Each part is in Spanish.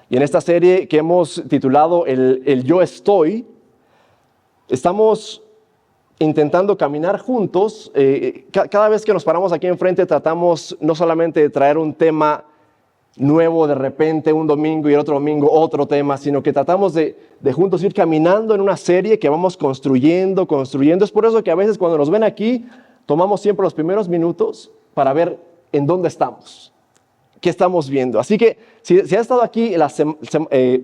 Y en esta serie que hemos titulado el Yo Estoy, estamos intentando caminar juntos. Cada vez que nos paramos aquí enfrente tratamos no solamente de traer un tema nuevo de repente un domingo y el otro domingo otro tema, sino que tratamos de juntos ir caminando en una serie que vamos construyendo. Es por eso que a veces cuando nos ven aquí tomamos siempre los primeros minutos para ver en dónde estamos, qué estamos viendo. Así que si has estado aquí en las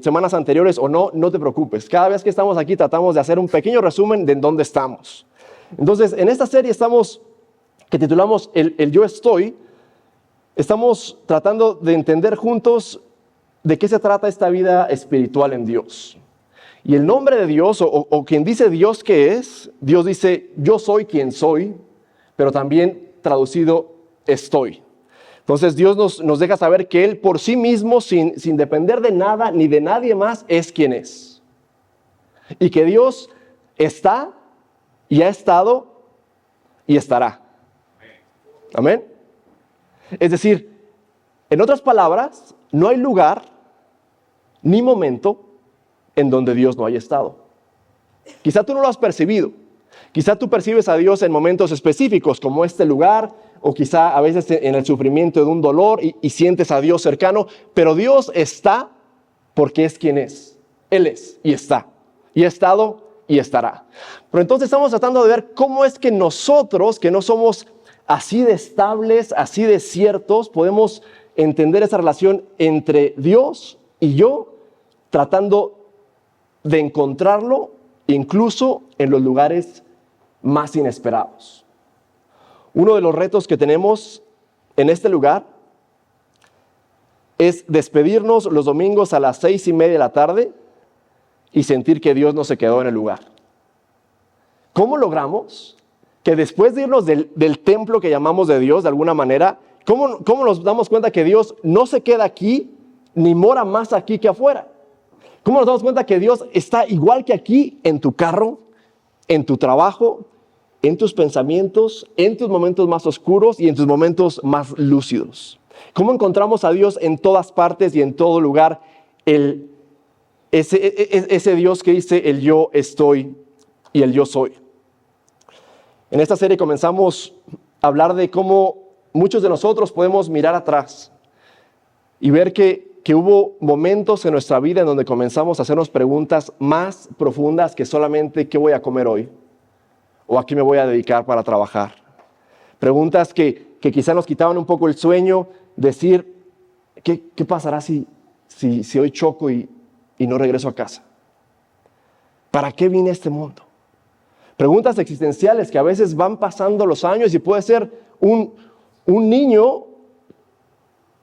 semanas anteriores o no, no te preocupes. Cada vez que estamos aquí tratamos de hacer un pequeño resumen de en dónde estamos. Entonces, en esta serie que titulamos el Yo Estoy, estamos tratando de entender juntos de qué se trata esta vida espiritual en Dios. Y el nombre de Dios, o quien dice Dios qué es, Dios dice, yo soy quien soy, pero también traducido, estoy. Entonces Dios nos deja saber que Él por sí mismo, sin depender de nada ni de nadie más, es quien es. Y que Dios está y ha estado y estará. Amén. Es decir, en otras palabras, no hay lugar ni momento en donde Dios no haya estado. Quizá tú no lo has percibido. Quizá tú percibes a Dios en momentos específicos como este lugar, o quizá a veces en el sufrimiento de un dolor y sientes a Dios cercano, pero Dios está porque es quien es. Él es y está. Y ha estado y estará. Pero entonces estamos tratando de ver cómo es que nosotros, que no somos así de estables, así de ciertos, podemos entender esa relación entre Dios y yo, tratando de encontrarlo incluso en los lugares más inesperados. Uno de los retos que tenemos en este lugar es despedirnos los domingos a las 6:30 de la tarde y sentir que Dios no se quedó en el lugar. ¿Cómo logramos que después de irnos del templo que llamamos de Dios de alguna manera, ¿cómo nos damos cuenta que Dios no se queda aquí ni mora más aquí que afuera? ¿Cómo nos damos cuenta que Dios está igual que aquí en tu carro, en tu trabajo, en tus pensamientos, en tus momentos más oscuros y en tus momentos más lúcidos? ¿Cómo encontramos a Dios en todas partes y en todo lugar? Ese Dios que dice el yo estoy y el yo soy. En esta serie comenzamos a hablar de cómo muchos de nosotros podemos mirar atrás y ver que hubo momentos en nuestra vida en donde comenzamos a hacernos preguntas más profundas que solamente ¿qué voy a comer hoy? ¿O a qué me voy a dedicar para trabajar? Preguntas que quizá nos quitaban un poco el sueño, decir ¿qué pasará si hoy choco y no regreso a casa? ¿Para qué vine a este mundo? Preguntas existenciales que a veces van pasando los años y puede ser un niño,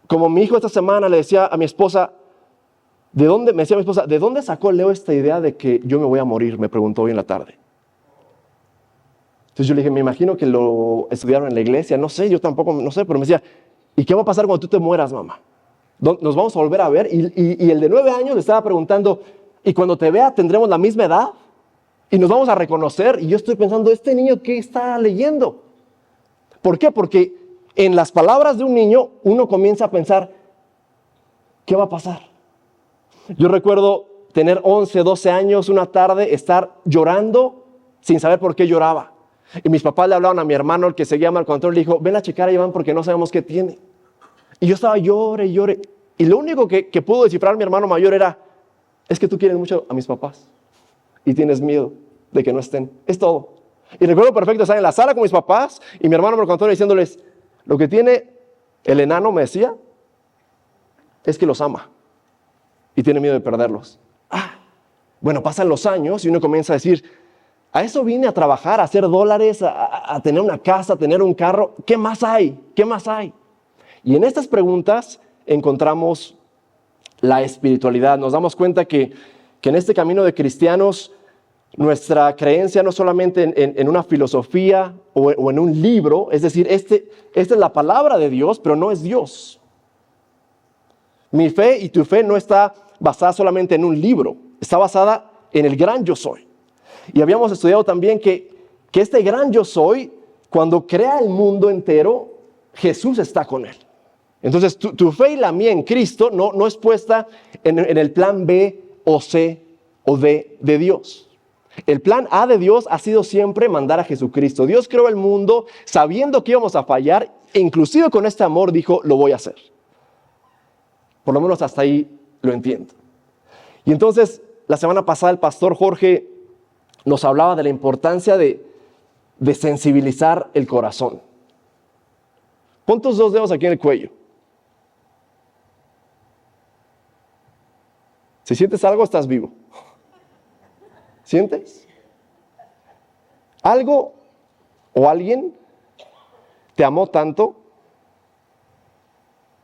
como mi hijo esta semana le decía a mi esposa, ¿de dónde sacó Leo esta idea de que yo me voy a morir? Me preguntó hoy en la tarde. Entonces yo le dije, me imagino que lo estudiaron en la iglesia, no sé, yo tampoco, no sé, pero me decía, ¿y qué va a pasar cuando tú te mueras, mamá? ¿Nos vamos a volver a ver? Y el de 9 años le estaba preguntando, ¿y cuando te vea tendremos la misma edad? Y nos vamos a reconocer. Y yo estoy pensando, ¿este niño qué está leyendo? ¿Por qué? Porque en las palabras de un niño uno comienza a pensar, ¿qué va a pasar? Yo recuerdo tener 11, 12 años, una tarde, estar llorando sin saber por qué lloraba. Y mis papás le hablaban a mi hermano, el que seguía Marco Antonio, le dijo, ven a checar a Iván porque no sabemos qué tiene. Y yo estaba llore. Y lo único que pudo descifrar mi hermano mayor era, es que tú quieres mucho a mis papás y tienes miedo de que no estén. Es todo. Y recuerdo perfecto estar en la sala con mis papás y mi hermano Marco Antonio diciéndoles, lo que tiene el enano, me decía, es que los ama y tiene miedo de perderlos. Bueno, pasan los años y uno comienza a decir, a eso vine a trabajar, a hacer dólares, a tener una casa, a tener un carro. ¿Qué más hay? ¿Qué más hay? Y en estas preguntas encontramos la espiritualidad. Nos damos cuenta que en este camino de cristianos, nuestra creencia no solamente en una filosofía o en un libro, es decir, esta es la palabra de Dios, pero no es Dios. Mi fe y tu fe no está basada solamente en un libro, está basada en el gran yo soy. Y habíamos estudiado también que este gran yo soy, cuando crea el mundo entero, Jesús está con él. Entonces, tu fe y la mía en Cristo no es puesta en el plan B o C o D de Dios. El plan A de Dios ha sido siempre mandar a Jesucristo. Dios creó el mundo sabiendo que íbamos a fallar, e inclusive con este amor dijo, lo voy a hacer. Por lo menos hasta ahí lo entiendo. Y entonces, la semana pasada el pastor Jorge nos hablaba de la importancia de sensibilizar el corazón. Pon tus dos dedos aquí en el cuello. Si sientes algo, estás vivo. ¿Sientes? Algo o alguien te amó tanto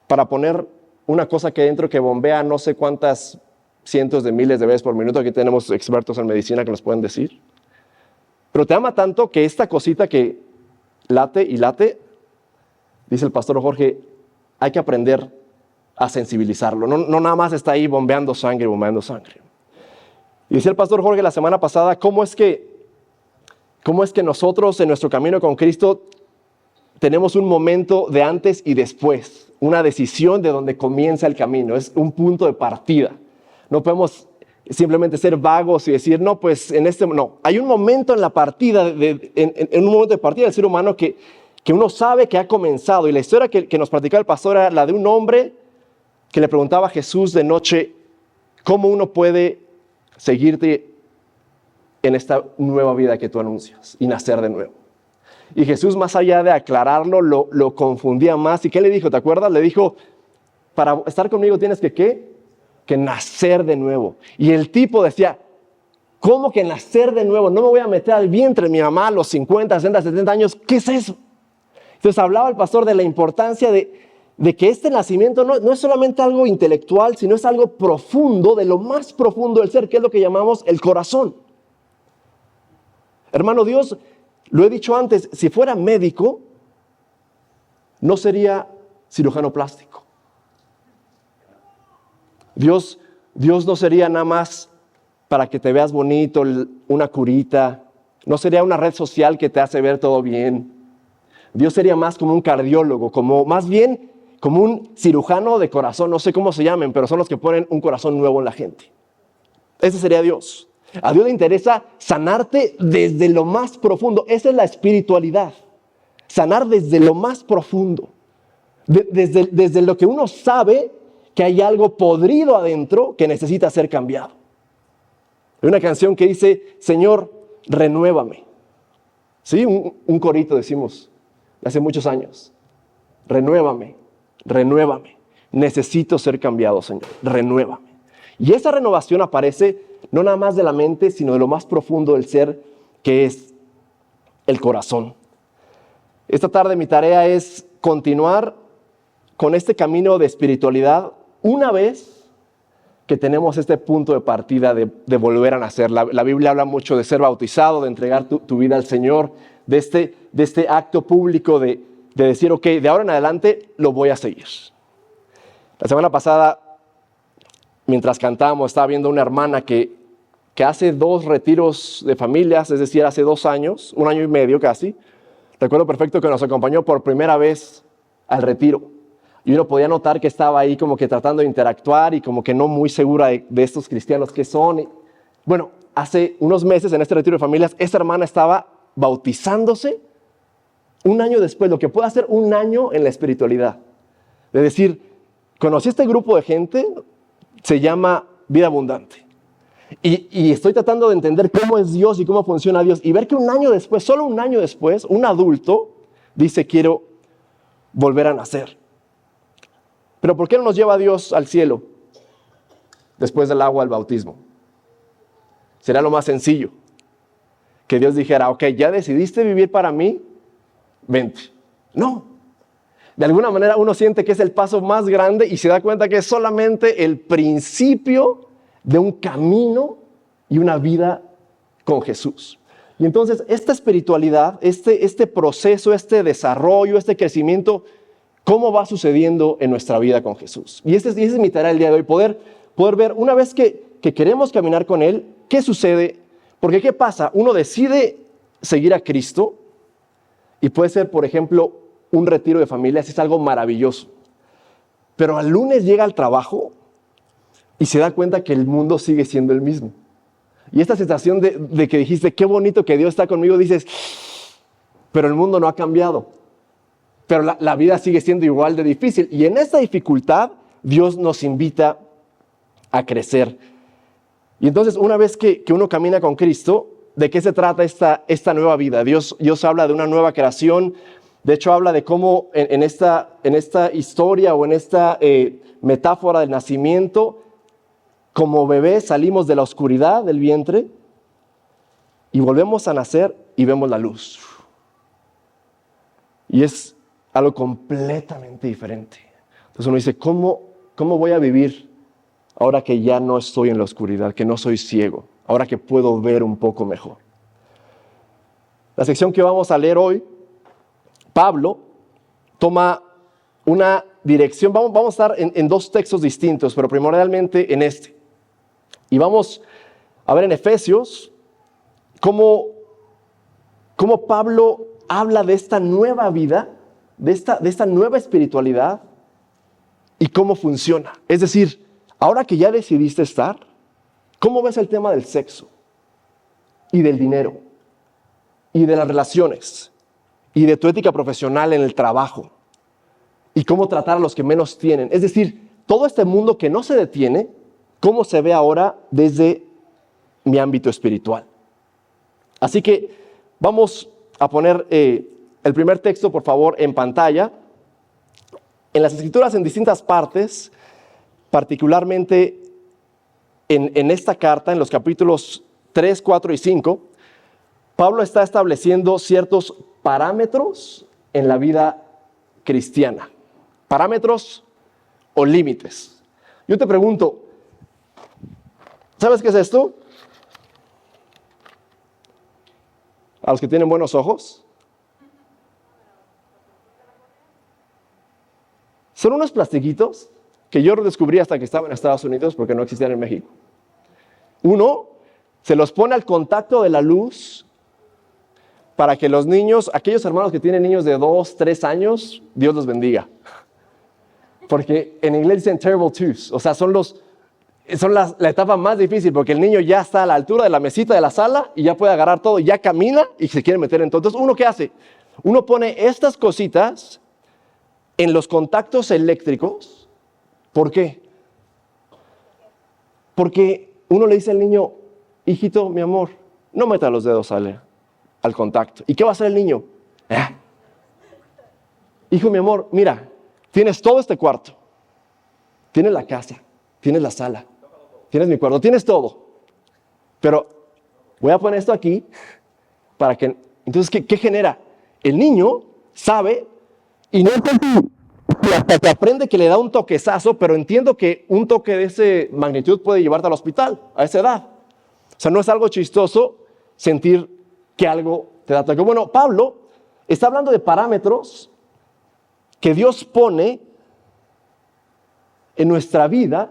para poner una cosa que dentro que bombea no sé cuántas cientos de miles de veces por minuto. Aquí tenemos expertos en medicina que nos pueden decir. Pero te ama tanto que esta cosita que late y late, dice el pastor Jorge, hay que aprender a sensibilizarlo. No nada más está ahí bombeando sangre. Y decía el pastor Jorge la semana pasada, ¿cómo es que nosotros en nuestro camino con Cristo tenemos un momento de antes y después, una decisión de donde comienza el camino, es un punto de partida. No podemos simplemente ser vagos y decir, no, pues no. Hay un momento en la partida, en un momento de partida del ser humano que uno sabe que ha comenzado. Y la historia que nos platicaba el pastor era la de un hombre que le preguntaba a Jesús de noche, ¿cómo uno puede seguirte en esta nueva vida que tú anuncias y nacer de nuevo? Y Jesús, más allá de aclararlo, lo confundía más. ¿Y qué le dijo? ¿Te acuerdas? Le dijo, para estar conmigo tienes que nacer de nuevo. Y el tipo decía, ¿cómo que nacer de nuevo? No me voy a meter al vientre de mi mamá a los 50, 60, 70 años. ¿Qué es eso? Entonces hablaba el pastor de la importancia de que este nacimiento no es solamente algo intelectual, sino es algo profundo, de lo más profundo del ser, que es lo que llamamos el corazón. Hermano, Dios, lo he dicho antes, si fuera médico, no sería cirujano plástico. Dios no sería nada más para que te veas bonito, una curita. No sería una red social que te hace ver todo bien. Dios sería más como un cardiólogo, más bien como un cirujano de corazón. No sé cómo se llamen, pero son los que ponen un corazón nuevo en la gente. Ese sería Dios. A Dios le interesa sanarte desde lo más profundo. Esa es la espiritualidad. Sanar desde lo más profundo. Desde lo que uno sabe que hay algo podrido adentro que necesita ser cambiado. Hay una canción que dice, Señor, renuévame. Sí, un corito decimos de hace muchos años. Renuévame, renuévame. Necesito ser cambiado, Señor. Renuévame. Y esa renovación aparece no nada más de la mente, sino de lo más profundo del ser, que es el corazón. Esta tarde mi tarea es continuar con este camino de espiritualidad una vez que tenemos este punto de partida de volver a nacer. La Biblia habla mucho de ser bautizado, de entregar tu vida al Señor, de este acto público de decir, ok, de ahora en adelante lo voy a seguir. La semana pasada, mientras cantábamos, estaba viendo una hermana que hace 2 retiros de familias, es decir, hace 2 años, 1 año y medio casi. Recuerdo perfecto que nos acompañó por primera vez al retiro. Y uno podía notar que estaba ahí como que tratando de interactuar y como que no muy segura de estos cristianos que son. Y, bueno, hace unos meses en este retiro de familias, esta hermana estaba bautizándose 1 año después, lo que puede hacer 1 año en la espiritualidad. De decir, conocí este grupo de gente, se llama Vida Abundante. Y estoy tratando de entender cómo es Dios y cómo funciona Dios. Y ver que 1 año después, solo 1 año después, un adulto dice, quiero volver a nacer. Pero ¿por qué no nos lleva Dios al cielo después del agua al bautismo? Será lo más sencillo. Que Dios dijera, ok, ya decidiste vivir para mí, vente. No. De alguna manera uno siente que es el paso más grande y se da cuenta que es solamente el principio de un camino y una vida con Jesús. Y entonces esta espiritualidad, este proceso, este desarrollo, este crecimiento, ¿cómo va sucediendo en nuestra vida con Jesús? Y esa es mi tarea el día de hoy, poder ver una vez que queremos caminar con Él, ¿qué sucede? Porque ¿qué pasa? Uno decide seguir a Cristo y puede ser, por ejemplo, un retiro de familias, es algo maravilloso. pero al lunes llega al trabajo y se da cuenta que el mundo sigue siendo el mismo. Y esta sensación de que dijiste, qué bonito que Dios está conmigo, dices, pero el mundo no ha cambiado. Pero la vida sigue siendo igual de difícil. Y en esta dificultad, Dios nos invita a crecer. Y entonces, una vez que uno camina con Cristo, ¿de qué se trata esta nueva vida? Dios habla de una nueva creación. De hecho, habla de cómo en esta historia o en esta metáfora del nacimiento, como bebés salimos de la oscuridad del vientre y volvemos a nacer y vemos la luz. Y es algo completamente diferente. Entonces uno dice, ¿cómo voy a vivir ahora que ya no estoy en la oscuridad, que no soy ciego, ahora que puedo ver un poco mejor? La sección que vamos a leer hoy, Pablo toma una dirección. Vamos a estar en dos textos distintos, pero primordialmente en este. Y vamos a ver en Efesios cómo Pablo habla de esta nueva vida, de esta nueva espiritualidad y cómo funciona. Es decir, ahora que ya decidiste estar, ¿cómo ves el tema del sexo y del dinero y de las relaciones y de tu ética profesional en el trabajo y cómo tratar a los que menos tienen? Es decir, todo este mundo que no se detiene, ¿cómo se ve ahora desde mi ámbito espiritual? Así que vamos a poner el primer texto, por favor, en pantalla. En las Escrituras, en distintas partes, particularmente en esta carta, en los capítulos 3, 4 y 5, Pablo está estableciendo ciertos parámetros en la vida cristiana. Parámetros o límites. Yo te pregunto, ¿sabes qué es esto? A los que tienen buenos ojos. Son unos plastiquitos que yo descubrí hasta que estaba en Estados Unidos porque no existían en México. Uno se los pone al contacto de la luz para que los niños, aquellos hermanos que tienen niños de 2, 3 años, Dios los bendiga. Porque en inglés dicen terrible twos, o sea, son la etapa más difícil porque el niño ya está a la altura de la mesita de la sala y ya puede agarrar todo, ya camina y se quiere meter en todo. Entonces, ¿uno qué hace? Uno pone estas cositas en los contactos eléctricos. ¿Por qué? Porque uno le dice al niño, hijito, mi amor, no meta los dedos al contacto. ¿Y qué va a hacer el niño? Hijo, mi amor, mira, tienes todo este cuarto, tienes la casa, tienes la sala, tienes mi cuarto, tienes todo. Pero voy a poner esto aquí para que... Entonces, ¿qué genera? El niño sabe y no hasta que aprende que le da un toquezazo, pero entiendo que un toque de esa magnitud puede llevarte al hospital a esa edad. O sea, no es algo chistoso sentir que algo te da toque. Bueno, Pablo está hablando de parámetros que Dios pone en nuestra vida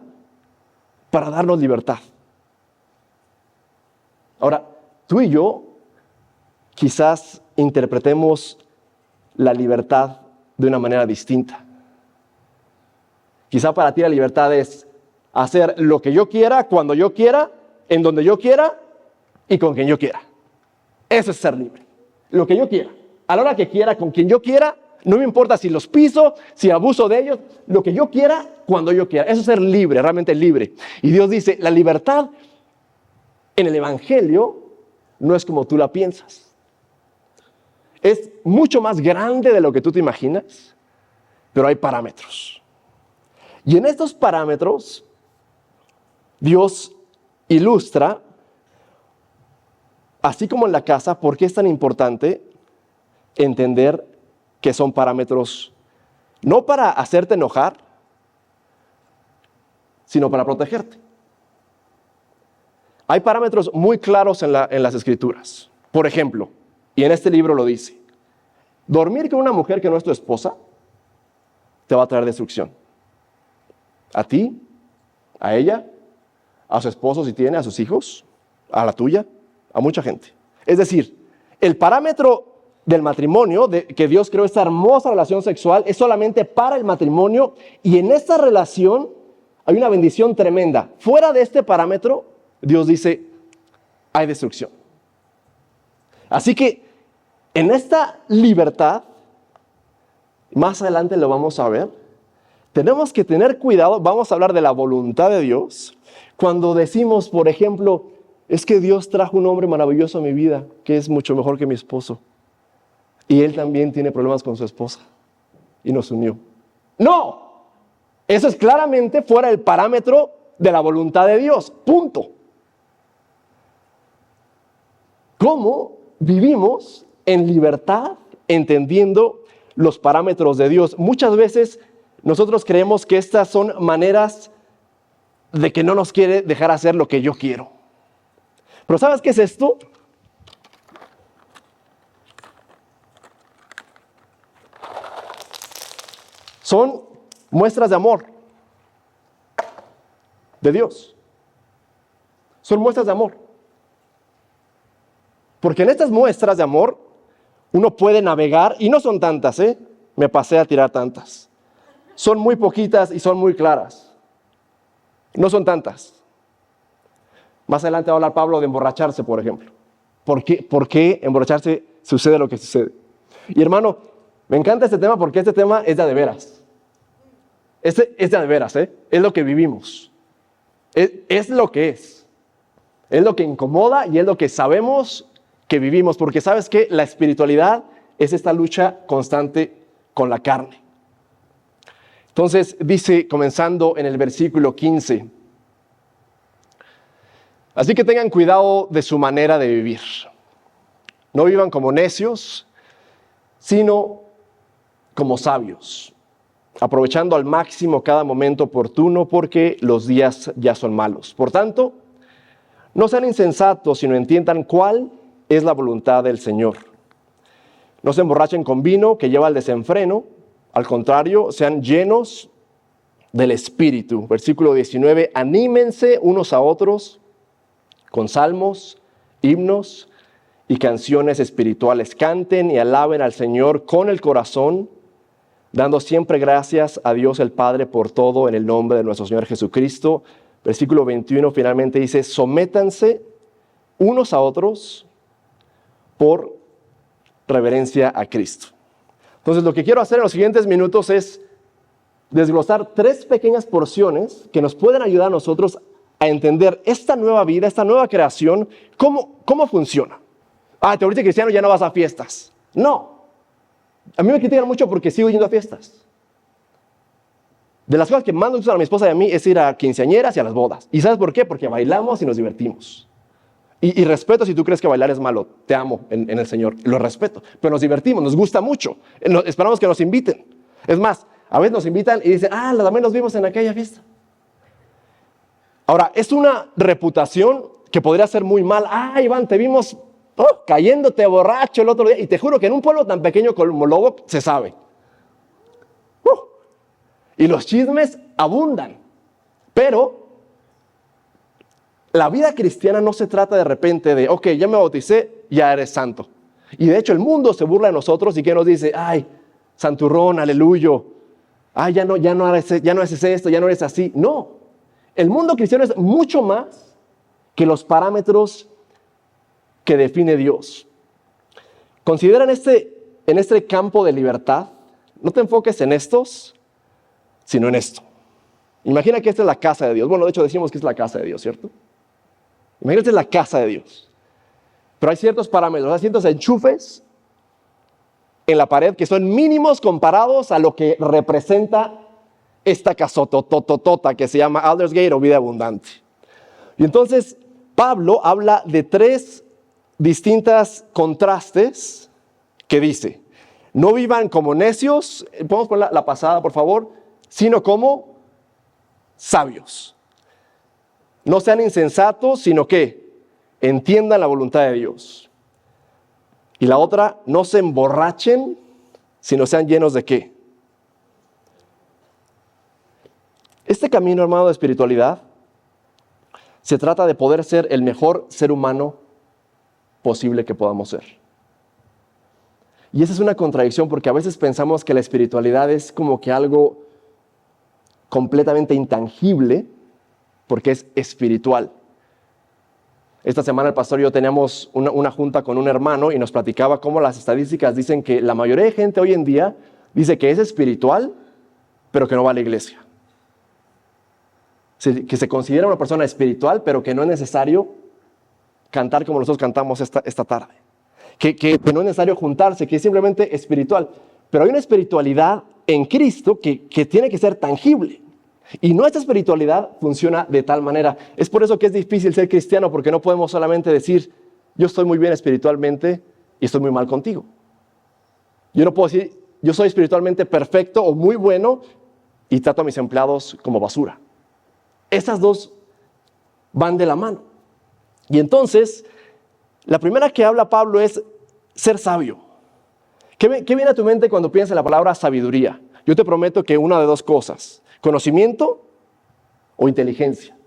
para darnos libertad. Ahora, tú y yo quizás interpretemos la libertad de una manera distinta. Quizá para ti la libertad es hacer lo que yo quiera, cuando yo quiera, en donde yo quiera y con quien yo quiera. Eso es ser libre. Lo que yo quiera, a la hora que quiera, con quien yo quiera, no me importa si los piso, si abuso de ellos, lo que yo quiera, cuando yo quiera. Eso es ser libre, realmente libre. Y Dios dice, la libertad en el Evangelio no es como tú la piensas. Es mucho más grande de lo que tú te imaginas, pero hay parámetros. Y en estos parámetros, Dios ilustra, así como en la casa, por qué es tan importante entender que son parámetros no para hacerte enojar, sino para protegerte. Hay parámetros muy claros en las Escrituras. Por ejemplo, y en este libro lo dice, dormir con una mujer que no es tu esposa te va a traer destrucción. A ti, a ella, a su esposo si tiene, a sus hijos, a la tuya, a mucha gente. Es decir, el parámetro del matrimonio, de que Dios creó esta hermosa relación sexual, es solamente para el matrimonio, y en esta relación hay una bendición tremenda. Fuera de este parámetro, Dios dice, hay destrucción. Así que en esta libertad, más adelante lo vamos a ver, tenemos que tener cuidado. Vamos a hablar de la voluntad de Dios. Cuando decimos, por ejemplo, es que Dios trajo un hombre maravilloso a mi vida, que es mucho mejor que mi esposo. Y él también tiene problemas con su esposa. Y nos unió. ¡No! Eso es claramente fuera del parámetro de la voluntad de Dios. Punto. ¿Cómo vivimos en libertad entendiendo los parámetros de Dios? Muchas veces nosotros creemos que estas son maneras de que no nos quiere dejar hacer lo que yo quiero. Pero ¿sabes qué es esto? Son muestras de amor de Dios. Son muestras de amor. Porque en estas muestras de amor uno puede navegar, y no son tantas, me pasé a tirar tantas. Son muy poquitas y son muy claras. No son tantas. Más adelante va a hablar Pablo de emborracharse, por ejemplo. ¿Por qué emborracharse sucede lo que sucede? Y hermano, me encanta este tema porque este tema es de veras. Este es de veras, es lo que vivimos. Es lo que es. Es lo que incomoda y es lo que sabemos que vivimos. Porque ¿sabes qué? La espiritualidad es esta lucha constante con la carne. Entonces dice, comenzando en el versículo 15, así que tengan cuidado de su manera de vivir. No vivan como necios, sino como sabios, aprovechando al máximo cada momento oportuno, porque los días ya son malos. Por tanto, no sean insensatos, sino entiendan cuál es la voluntad del Señor. No se emborrachen con vino que lleva al desenfreno, al contrario, sean llenos del Espíritu. Versículo 19, anímense unos a otros con salmos, himnos y canciones espirituales. Canten y alaben al Señor con el corazón, dando siempre gracias a Dios el Padre por todo en el nombre de nuestro Señor Jesucristo. Versículo 21 finalmente dice, sométanse unos a otros por reverencia a Cristo. Entonces lo que quiero hacer en los siguientes minutos es desglosar 3 pequeñas porciones que nos pueden ayudar a nosotros a entender esta nueva vida, esta nueva creación, cómo funciona. Te volviste cristiano, ya no vas a fiestas. No. A mí me critican mucho porque sigo yendo a fiestas. De las cosas que más nos gustan a mi esposa y a mí es ir a quinceañeras y a las bodas. ¿Y sabes por qué? Porque bailamos y nos divertimos. Y respeto si tú crees que bailar es malo. Te amo en el Señor, lo respeto. Pero nos divertimos, nos gusta mucho. Esperamos que nos inviten. Es más, a veces nos invitan y dicen, también nos vimos en aquella fiesta. Ahora, es una reputación que podría ser muy mal. Iván, te vimos cayéndote borracho el otro día. Y te juro que en un pueblo tan pequeño como Lobo se sabe. Y los chismes abundan. Pero la vida cristiana no se trata de repente de, ya me bauticé, ya eres santo. Y de hecho el mundo se burla de nosotros y que nos dice, santurrón, aleluyo. Ya no haces esto, ya no eres así. No, el mundo cristiano es mucho más que los parámetros que define Dios. Considera en este campo de libertad, no te enfoques en estos, sino en esto. Imagina que esta es la casa de Dios. Bueno, de hecho decimos que es la casa de Dios, ¿cierto? Imagínate la casa de Dios. Pero hay ciertos parámetros, hay ciertos enchufes en la pared que son mínimos comparados a lo que representa esta casotototota que se llama Aldersgate o vida abundante. Y entonces Pablo habla de 3 distintas contrastes que dice, no vivan como necios, podemos poner la pasada por favor, sino como sabios. No sean insensatos, sino que entiendan la voluntad de Dios. Y la otra, no se emborrachen, sino sean llenos de ¿qué? Este camino, hermano, de espiritualidad, se trata de poder ser el mejor ser humano posible que podamos ser. Y esa es una contradicción porque a veces pensamos que la espiritualidad es como que algo completamente intangible porque es espiritual. Esta semana el pastor y yo teníamos una junta con un hermano y nos platicaba cómo las estadísticas dicen que la mayoría de gente hoy en día dice que es espiritual, pero que no va a la iglesia. Que se considera una persona espiritual, pero que no es necesario cantar como nosotros cantamos esta tarde. Que no es necesario juntarse, que es simplemente espiritual. Pero hay una espiritualidad en Cristo que tiene que ser tangible. Y nuestra espiritualidad funciona de tal manera. Es por eso que es difícil ser cristiano, porque no podemos solamente decir, yo estoy muy bien espiritualmente y estoy muy mal contigo. Yo no puedo decir, yo soy espiritualmente perfecto o muy bueno y trato a mis empleados como basura. Esas dos van de la mano. Y entonces, la primera que habla Pablo es ser sabio. ¿Qué viene a tu mente cuando piensas en la palabra sabiduría? Yo te prometo que una de dos cosas. ¿Conocimiento o inteligencia?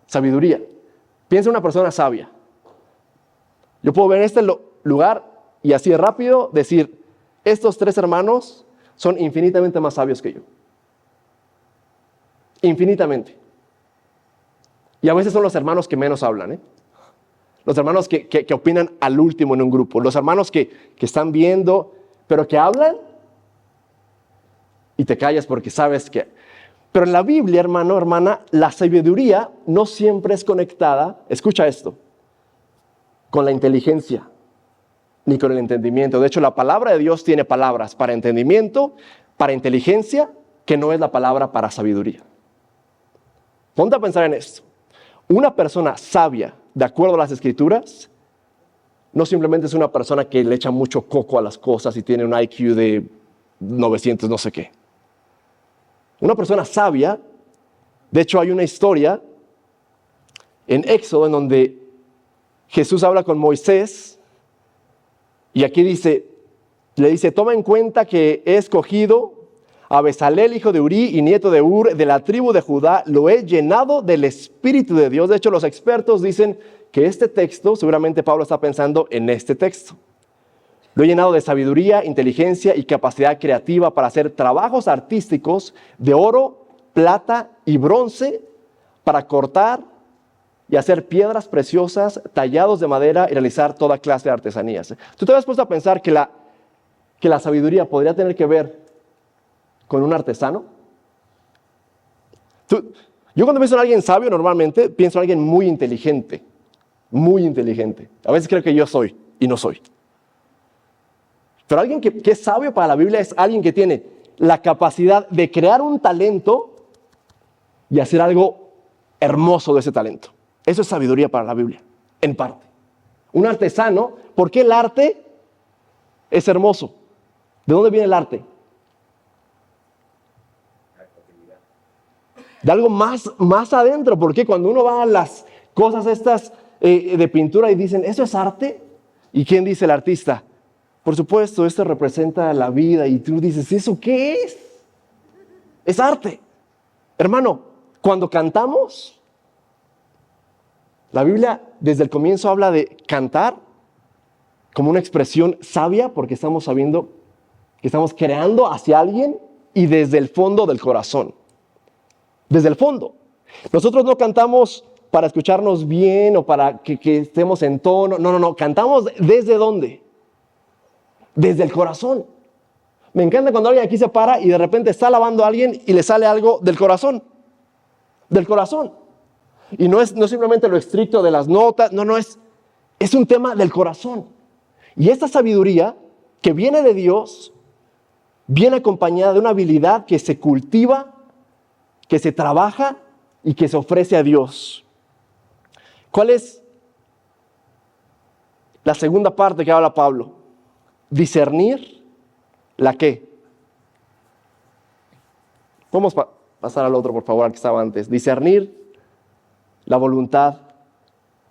Sabiduría. Piensa en una persona sabia. Yo puedo ver en este lugar y así de rápido decir, estos tres hermanos son infinitamente más sabios que yo. Infinitamente. Y a veces son los hermanos que menos hablan, ¿eh? Los hermanos que opinan al último en un grupo. Los hermanos que están viendo, pero que hablan y te callas porque sabes que... Pero en la Biblia, hermano, hermana, la sabiduría no siempre es conectada, escucha esto, con la inteligencia ni con el entendimiento. De hecho, la palabra de Dios tiene palabras para entendimiento, para inteligencia, que no es la palabra para sabiduría. Ponte a pensar en esto. Una persona sabia, de acuerdo a las Escrituras, no simplemente es una persona que le echa mucho coco a las cosas y tiene un IQ de 900 no sé qué. Una persona sabia, de hecho hay una historia en Éxodo en donde Jesús habla con Moisés y aquí le dice, toma en cuenta que he escogido a Bezalel, hijo de Uri y nieto de Ur, de la tribu de Judá, lo he llenado del Espíritu de Dios. De hecho, los expertos dicen que este texto, seguramente Pablo está pensando en este texto. Lo he llenado de sabiduría, inteligencia y capacidad creativa para hacer trabajos artísticos de oro, plata y bronce, para cortar y hacer piedras preciosas, tallados de madera y realizar toda clase de artesanías. ¿Tú te habías puesto a pensar que la sabiduría podría tener que ver con un artesano? Yo cuando pienso en alguien sabio, normalmente pienso en alguien muy inteligente. Muy inteligente. A veces creo que yo soy y no soy. Pero alguien que es sabio para la Biblia es alguien que tiene la capacidad de crear un talento y hacer algo hermoso de ese talento. Eso es sabiduría para la Biblia, en parte. Un artesano, ¿por qué el arte es hermoso? ¿De dónde viene el arte? De algo más adentro, porque cuando uno va a las cosas estas de pintura y dicen, ¿eso es arte? ¿Y quién dice el artista? Por supuesto, esto representa la vida y tú dices, ¿eso qué es? Es arte. Hermano, cuando cantamos, la Biblia desde el comienzo habla de cantar como una expresión sabia porque estamos sabiendo que estamos creando hacia alguien y desde el fondo del corazón. Desde el fondo. Nosotros no cantamos para escucharnos bien o para que estemos en tono. No. Cantamos ¿desde dónde? Desde el corazón. Me encanta cuando alguien aquí se para y de repente está alabando a alguien y le sale algo del corazón. Del corazón. Y no simplemente lo estricto de las notas. No, es un tema del corazón. Y esta sabiduría que viene de Dios viene acompañada de una habilidad que se cultiva, que se trabaja y que se ofrece a Dios. ¿Cuál es la segunda parte que habla Pablo? Discernir la qué. Vamos a pasar al otro, por favor, al que estaba antes. Discernir la voluntad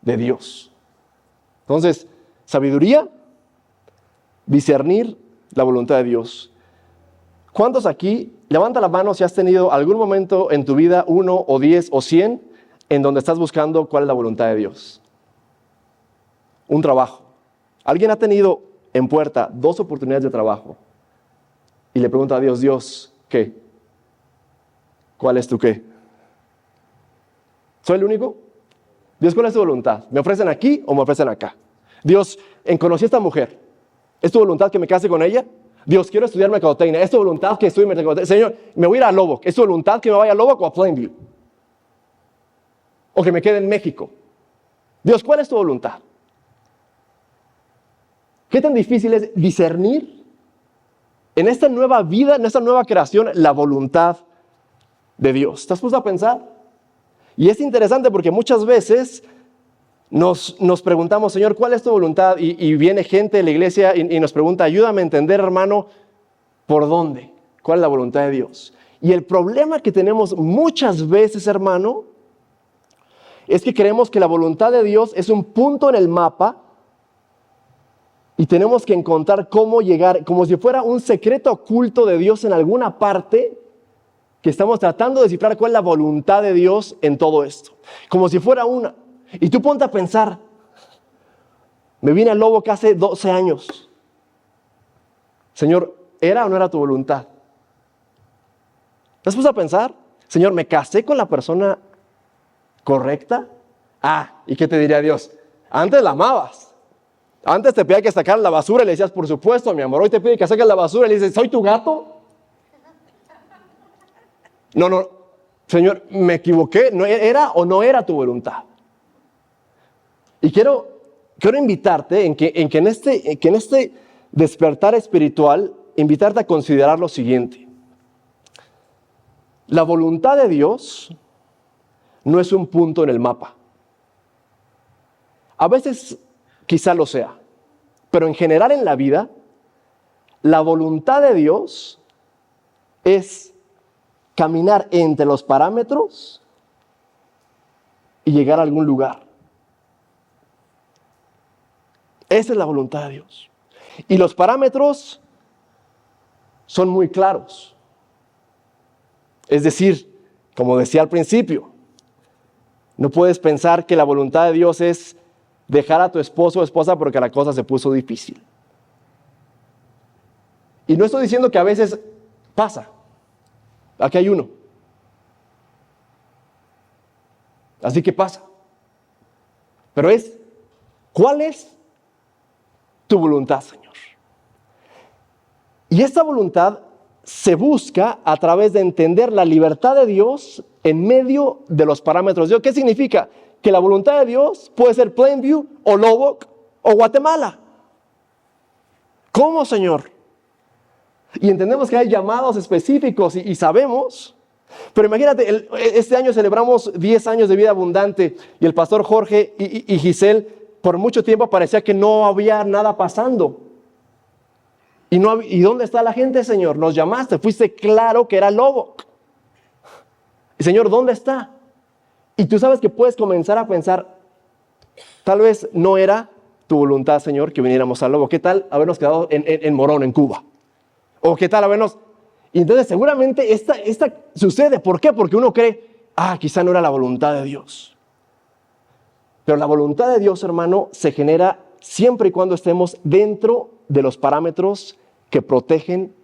de Dios. Entonces, sabiduría, discernir la voluntad de Dios. ¿Cuántos aquí, levanta la mano si has tenido algún momento en tu vida, 1 o 10 o 100, en donde estás buscando cuál es la voluntad de Dios? Un trabajo. ¿Alguien ha tenido en puerta 2 oportunidades de trabajo y le pregunta a Dios, Dios, ¿qué? ¿Cuál es tu qué? ¿Soy el único? Dios, ¿cuál es tu voluntad? ¿Me ofrecen aquí o me ofrecen acá? Dios, conocí a esta mujer. ¿Es tu voluntad que me case con ella? Dios, quiero estudiar mercadotecnia. ¿Es tu voluntad que estudie mercadotecnia? Señor, me voy a ir a Lubbock. ¿Es tu voluntad que me vaya a Lubbock o a Plainview? O que me quede en México. Dios, ¿cuál es tu voluntad? ¿Qué tan difícil es discernir en esta nueva vida, en esta nueva creación, la voluntad de Dios? ¿Estás puesto a pensar? Y es interesante porque muchas veces nos preguntamos, Señor, ¿cuál es tu voluntad? Y viene gente de la iglesia y nos pregunta, ayúdame a entender, hermano, ¿por dónde? ¿Cuál es la voluntad de Dios? Y el problema que tenemos muchas veces, hermano, es que creemos que la voluntad de Dios es un punto en el mapa y tenemos que encontrar cómo llegar, como si fuera un secreto oculto de Dios en alguna parte, que estamos tratando de descifrar cuál es la voluntad de Dios en todo esto. Como si fuera una. Y tú ponte a pensar, me vine al Lubbock hace 12 años. Señor, ¿era o no era tu voluntad? ¿Te has puesto a pensar? Señor, ¿me casé con la persona correcta? ¿Y qué te diría Dios? Antes la amabas. Antes te pedía que sacaras la basura y le decías, por supuesto, mi amor. Hoy te pide que saques la basura y le dices, ¿soy tu gato? No, Señor, me equivoqué. ¿No era o no era tu voluntad? Y quiero invitarte en que en este despertar espiritual, invitarte a considerar lo siguiente. La voluntad de Dios no es un punto en el mapa. A veces quizá lo sea, pero en general en la vida, la voluntad de Dios es caminar entre los parámetros y llegar a algún lugar. Esa es la voluntad de Dios. Y los parámetros son muy claros. Es decir, como decía al principio, no puedes pensar que la voluntad de Dios es dejar a tu esposo o esposa porque la cosa se puso difícil. Y no estoy diciendo que a veces pasa. Aquí hay uno. Así que pasa. Pero ¿cuál es tu voluntad, Señor? Y esta voluntad se busca a través de entender la libertad de Dios en medio de los parámetros de Dios. ¿Qué significa? Que la voluntad de Dios puede ser Plainview o Lubbock o Guatemala. ¿Cómo, Señor? Y entendemos que hay llamados específicos y sabemos. Pero imagínate, este año celebramos 10 años de vida abundante y el pastor Jorge y Giselle por mucho tiempo parecía que no había nada pasando. ¿Y dónde está la gente, Señor? Nos llamaste, fuiste claro que era Lubbock. Y Señor, ¿dónde está? Y tú sabes que puedes comenzar a pensar, tal vez no era tu voluntad, Señor, que viniéramos a Lubbock. ¿Qué tal habernos quedado en Morón, en Cuba? ¿O qué tal habernos? Y entonces seguramente esta sucede. ¿Por qué? Porque uno cree, quizá no era la voluntad de Dios. Pero la voluntad de Dios, hermano, se genera siempre y cuando estemos dentro de los parámetros que protegen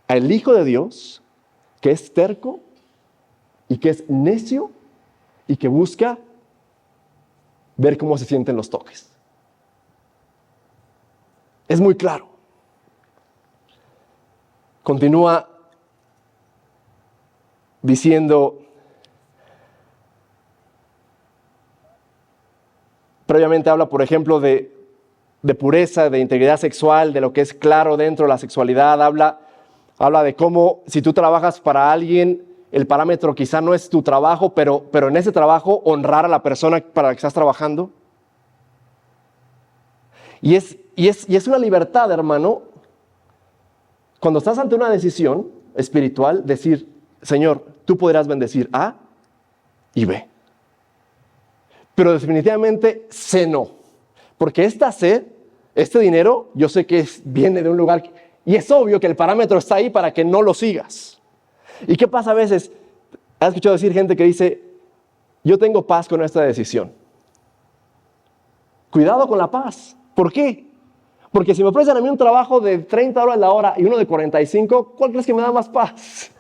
al Hijo de Dios, que es terco y que es necio y que busca ver cómo se sienten los toques. Es muy claro. Continúa diciendo, previamente habla, por ejemplo, de pureza, de integridad sexual, de lo que es claro dentro de la sexualidad. Habla de cómo si tú trabajas para alguien, el parámetro quizá no es tu trabajo, pero en ese trabajo honrar a la persona para la que estás trabajando. Y es una libertad, hermano, cuando estás ante una decisión espiritual, decir, Señor, tú podrás bendecir A y B. Pero definitivamente C no. Porque esta C, este dinero, yo sé que viene de un lugar, y es obvio que el parámetro está ahí para que no lo sigas. ¿Y qué pasa a veces? ¿Has escuchado decir gente que dice, yo tengo paz con esta decisión? Cuidado con la paz. ¿Por qué? Porque si me ofrecen a mí un trabajo de 30 horas la hora y uno de 45, ¿cuál crees que me da más paz?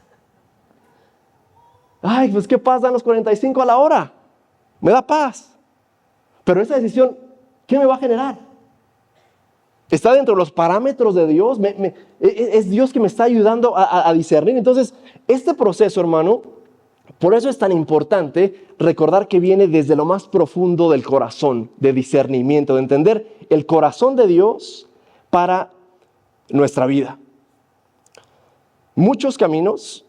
Ay, pues qué paz dan los 45 a la hora. Me da paz. Pero esa decisión, ¿qué me va a generar? ¿Está dentro de los parámetros de Dios? ¿Es Dios que me está ayudando a discernir? Entonces, este proceso, hermano, por eso es tan importante recordar que viene desde lo más profundo del corazón, de discernimiento, de entender el corazón de Dios para nuestra vida. Muchos caminos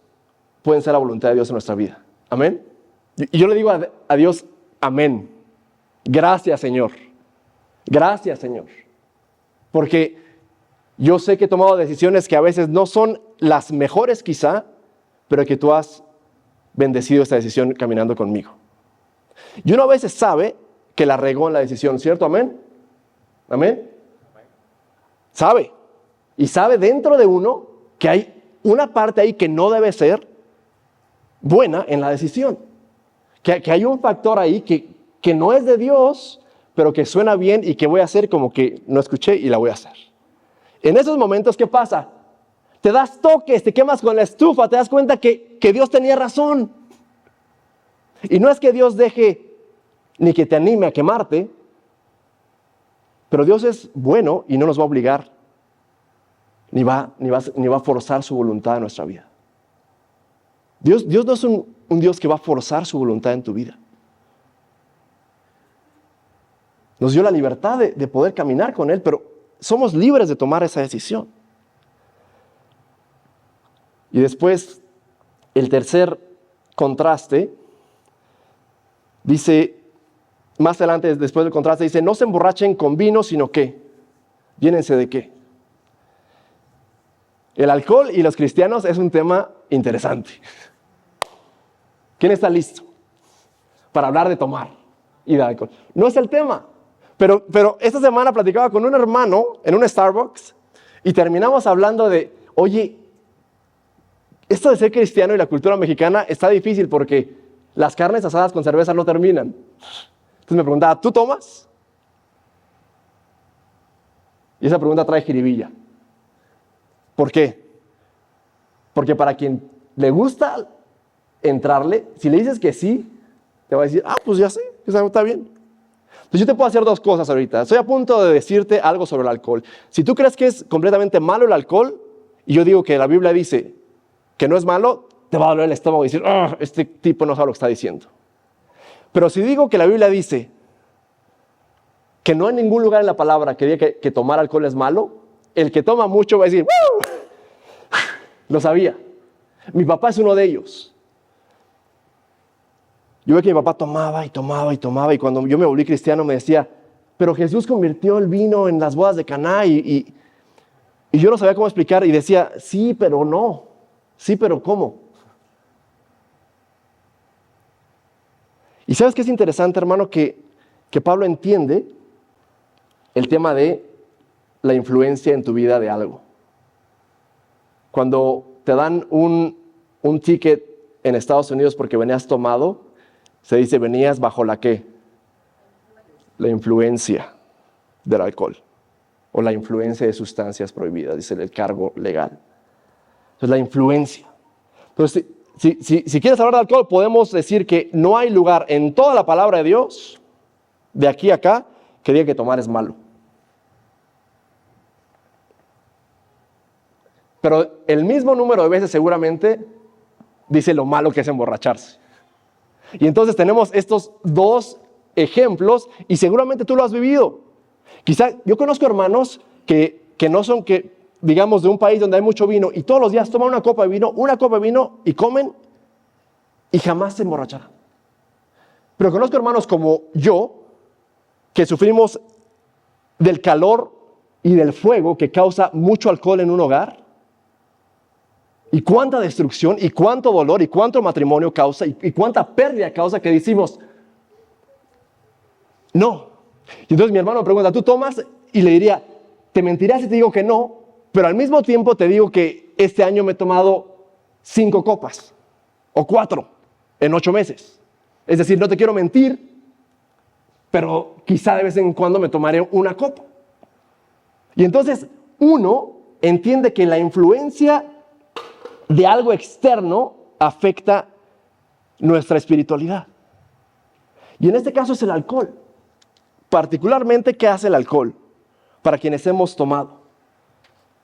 pueden ser la voluntad de Dios en nuestra vida. Amén. Y yo le digo a Dios, amén. Gracias, Señor. Gracias, Señor. Porque yo sé que he tomado decisiones que a veces no son las mejores quizá, pero que tú has bendecido esta decisión caminando conmigo. Y uno a veces sabe que la regó en la decisión, ¿cierto? Amén. Amén. Sabe. Y sabe dentro de uno que hay una parte ahí que no debe ser buena en la decisión. Que hay un factor ahí que no es de Dios, pero que suena bien y que voy a hacer como que no escuché y la voy a hacer. En esos momentos, ¿qué pasa? Te das toques, te quemas con la estufa, te das cuenta que Dios tenía razón. Y no es que Dios deje ni que te anime a quemarte, pero Dios es bueno y no nos va a obligar, ni va a forzar su voluntad en nuestra vida. Dios no es un Dios que va a forzar su voluntad en tu vida. Nos dio la libertad de poder caminar con Él, pero somos libres de tomar esa decisión. Y después, el tercer contraste, dice, más adelante, después del contraste, dice, no se emborrachen con vino, sino que, llénense de qué. El alcohol y los cristianos es un tema interesante. ¿Quién está listo para hablar de tomar y de alcohol? No es el tema. Pero esta semana platicaba con un hermano en un Starbucks y terminamos hablando de, oye, esto de ser cristiano y la cultura mexicana está difícil porque las carnes asadas con cerveza no terminan. Entonces me preguntaba, ¿tú tomas? Y esa pregunta trae jiribilla. ¿Por qué? Porque para quien le gusta entrarle, si le dices que sí, te va a decir, pues ya sé, está bien. Entonces yo te puedo hacer dos cosas ahorita. Estoy a punto de decirte algo sobre el alcohol. Si tú crees que es completamente malo el alcohol, y yo digo que la Biblia dice que no es malo, te va a doler el estómago y decir, este tipo no sabe lo que está diciendo. Pero si digo que la Biblia dice que no hay ningún lugar en la palabra que diga que tomar alcohol es malo, el que toma mucho va a decir, lo sabía. Mi papá es uno de ellos. Yo veía que mi papá tomaba y cuando yo me volví cristiano me decía, pero Jesús convirtió el vino en las bodas de Caná y yo no sabía cómo explicar y decía, sí, pero no, sí, pero ¿cómo? Y ¿sabes qué es interesante, hermano? Que Pablo entiende el tema de la influencia en tu vida de algo. Cuando te dan un ticket en Estados Unidos porque venías tomado, se dice, venías bajo la ¿qué? La influencia del alcohol o la influencia de sustancias prohibidas, dice el cargo legal. Entonces, la influencia. Entonces, si quieres hablar de alcohol, podemos decir que no hay lugar en toda la palabra de Dios, de aquí a acá, que diga que tomar es malo. Pero el mismo número de veces seguramente dice lo malo que es emborracharse. Y entonces tenemos estos dos ejemplos y seguramente tú lo has vivido. Quizá yo conozco hermanos que no son digamos de un país donde hay mucho vino y todos los días toman una copa de vino y comen y jamás se emborracharán. Pero conozco hermanos como yo que sufrimos del calor y del fuego que causa mucho alcohol en un hogar. Y cuánta destrucción, y cuánto dolor, y cuánto matrimonio causa, y cuánta pérdida causa que decimos, no. Y entonces mi hermano me pregunta, ¿tú tomas? Y le diría, te mentiría si te digo que no, pero al mismo tiempo te digo que este año me he tomado 5 copas, o 4, en 8 meses. Es decir, no te quiero mentir, pero quizá de vez en cuando me tomaré una copa. Y entonces uno entiende que la influencia de algo externo afecta nuestra espiritualidad. Y en este caso es el alcohol. Particularmente, ¿qué hace el alcohol? Para quienes hemos tomado.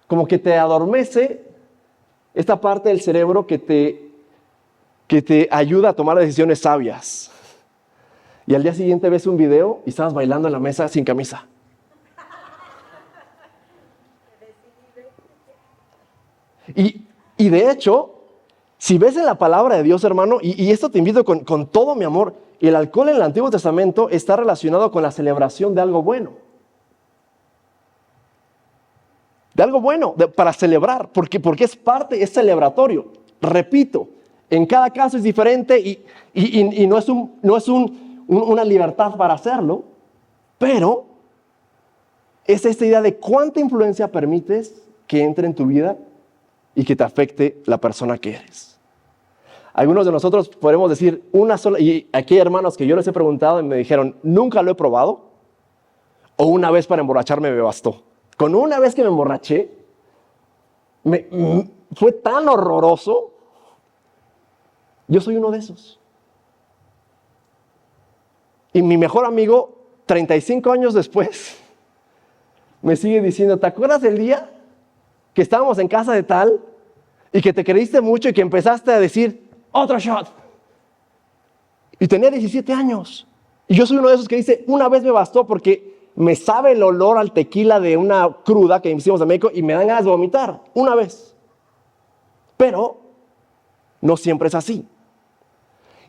Como que te adormece esta parte del cerebro que te ayuda a tomar decisiones sabias. Y al día siguiente ves un video y estabas bailando en la mesa sin camisa. Y de hecho, si ves en la palabra de Dios, hermano, y esto te invito con todo mi amor, el alcohol en el Antiguo Testamento está relacionado con la celebración de algo bueno. De algo bueno, para celebrar, porque es parte, es celebratorio. Repito, en cada caso es diferente y no es una libertad para hacerlo, pero es esta idea de cuánta influencia permites que entre en tu vida y que te afecte la persona que eres. Algunos de nosotros podemos decir una sola, y aquí hay hermanos que yo les he preguntado y me dijeron, nunca lo he probado, o una vez para emborracharme me bastó. Con una vez que me emborraché, fue tan horroroso. Yo soy uno de esos. Y mi mejor amigo, 35 años después, me sigue diciendo, ¿te acuerdas del día que estábamos en casa de tal y que te creíste mucho y que empezaste a decir, otro shot? Y tenía 17 años. Y yo soy uno de esos que dice, una vez me bastó porque me sabe el olor al tequila de una cruda que hicimos en México y me dan ganas de vomitar. Una vez. Pero no siempre es así.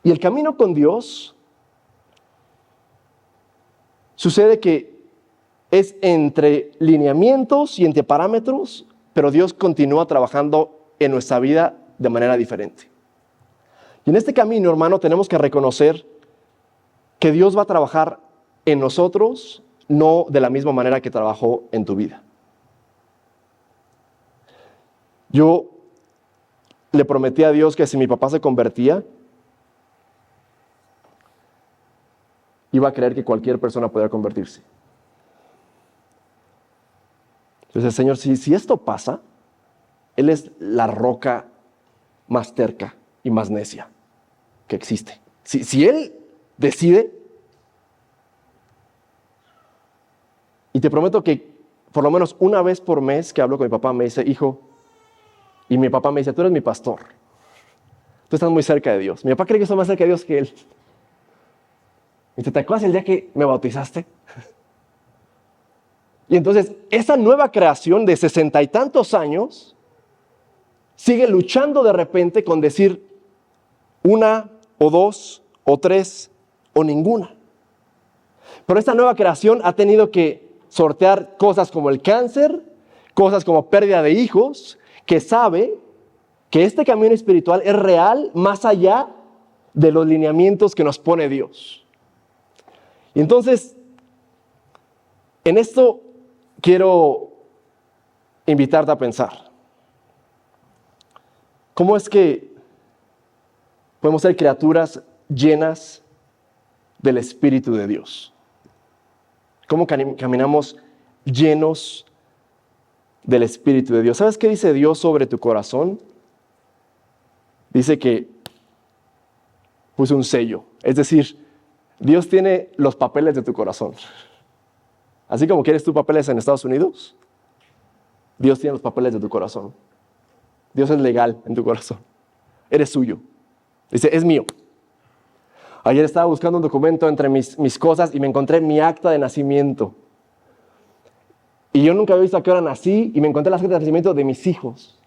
Y el camino con Dios sucede que es entre lineamientos y entre parámetros, pero Dios continúa trabajando en nuestra vida de manera diferente. Y en este camino, hermano, tenemos que reconocer que Dios va a trabajar en nosotros, no de la misma manera que trabajó en tu vida. Yo le prometí a Dios que si mi papá se convertía, iba a creer que cualquier persona podía convertirse. Entonces, Señor, si esto pasa, Él es la roca más terca y más necia que existe. Si Él decide, y te prometo que por lo menos una vez por mes que hablo con mi papá, me dice, hijo, y mi papá me dice, tú eres mi pastor, tú estás muy cerca de Dios. Mi papá cree que estoy más cerca de Dios que él. Y ¿te acuerdas el día que me bautizaste? Y entonces, esa nueva creación de 60 y tantos años sigue luchando de repente con decir una o dos o tres o ninguna. Pero esta nueva creación ha tenido que sortear cosas como el cáncer, cosas como pérdida de hijos, que sabe que este camino espiritual es real más allá de los lineamientos que nos pone Dios. Y entonces, en esto quiero invitarte a pensar. ¿Cómo es que podemos ser criaturas llenas del Espíritu de Dios? ¿Cómo caminamos llenos del Espíritu de Dios? ¿Sabes qué dice Dios sobre tu corazón? Dice que puso un sello. Es decir, Dios tiene los papeles de tu corazón. Así como quieres tus papeles en Estados Unidos, Dios tiene los papeles de tu corazón. Dios es legal en tu corazón. Eres suyo. Dice, es mío. Ayer estaba buscando un documento entre mis cosas y me encontré mi acta de nacimiento. Y yo nunca había visto a qué hora nací y me encontré las actas de nacimiento de mis hijos.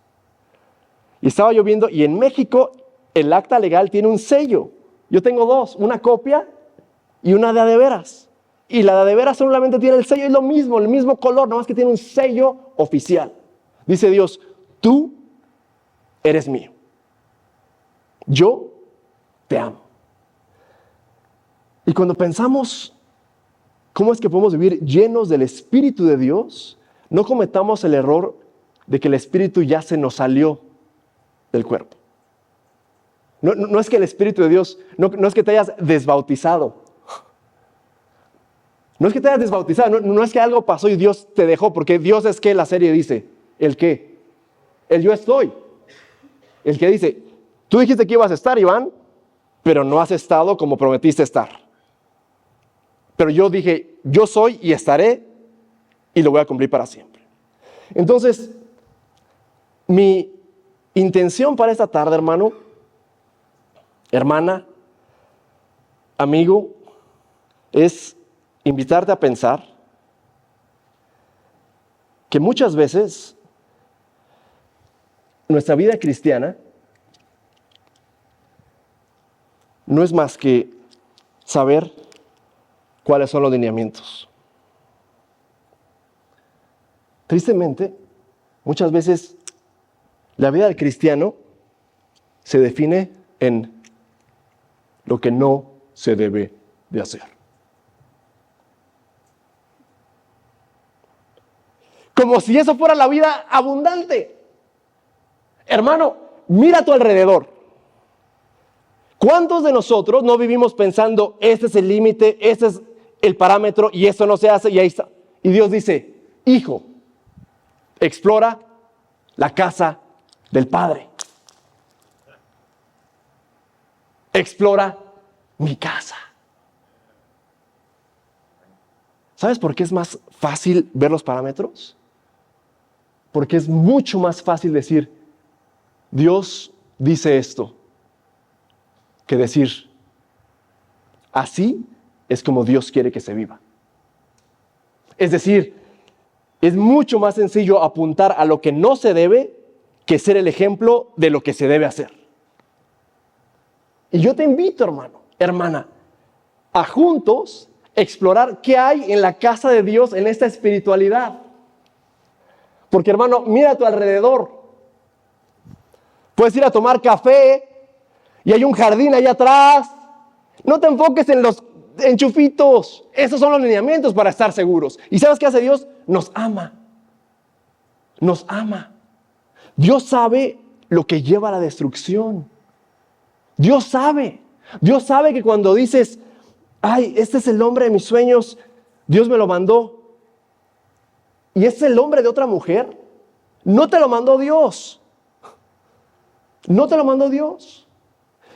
Y estaba yo viendo, y en México el acta legal tiene un sello. Yo tengo dos, una copia y una de a de veras. Y la de a de veras solamente tiene el sello, es lo mismo, el mismo color, nada más que tiene un sello oficial. Dice Dios, tú eres mío. Yo te amo. Y cuando pensamos cómo es que podemos vivir llenos del Espíritu de Dios, no cometamos el error de que el Espíritu ya se nos salió del cuerpo. No es que el Espíritu de Dios, no es que te hayas desbautizado. No es que te hayas desbautizado, no es que algo pasó y Dios te dejó, porque Dios es que la serie dice, ¿el qué? El yo estoy. El que dice, tú dijiste que ibas a estar, Iván, pero no has estado como prometiste estar. Pero yo dije, yo soy y estaré y lo voy a cumplir para siempre. Entonces, mi intención para esta tarde, hermano, hermana, amigo, es invitarte a pensar que muchas veces nuestra vida cristiana no es más que saber cuáles son los lineamientos. Tristemente, muchas veces la vida del cristiano se define en lo que no se debe de hacer. Como si eso fuera la vida abundante. Hermano, mira a tu alrededor. ¿Cuántos de nosotros no vivimos pensando, este es el límite, este es el parámetro y esto no se hace y ahí está? Y Dios dice, hijo, explora la casa del Padre. Explora mi casa. ¿Sabes por qué es más fácil ver los parámetros? Porque es mucho más fácil decir, Dios dice esto, que decir, así es como Dios quiere que se viva. Es decir, es mucho más sencillo apuntar a lo que no se debe que ser el ejemplo de lo que se debe hacer. Y yo te invito, hermano, hermana, a juntos explorar qué hay en la casa de Dios en esta espiritualidad. Porque, hermano, mira a tu alrededor. Puedes ir a tomar café y hay un jardín allá atrás. No te enfoques en los enchufitos. Esos son los lineamientos para estar seguros. ¿Y sabes qué hace Dios? Nos ama. Nos ama. Dios sabe lo que lleva a la destrucción. Dios sabe. Dios sabe que cuando dices, ay, este es el hombre de mis sueños, Dios me lo mandó. Y es el hombre de otra mujer. No te lo mandó Dios. No te lo mandó Dios.